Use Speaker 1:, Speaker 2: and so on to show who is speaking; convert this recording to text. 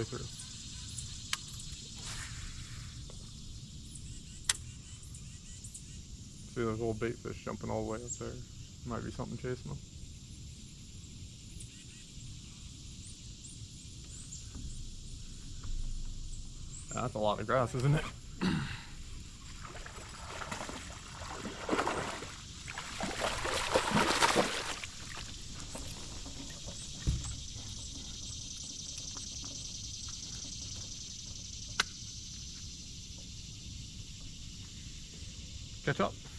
Speaker 1: way through. See those little bait fish jumping all the way up there. Might be something chasing them. That's a lot of grass, isn't it? Catch up.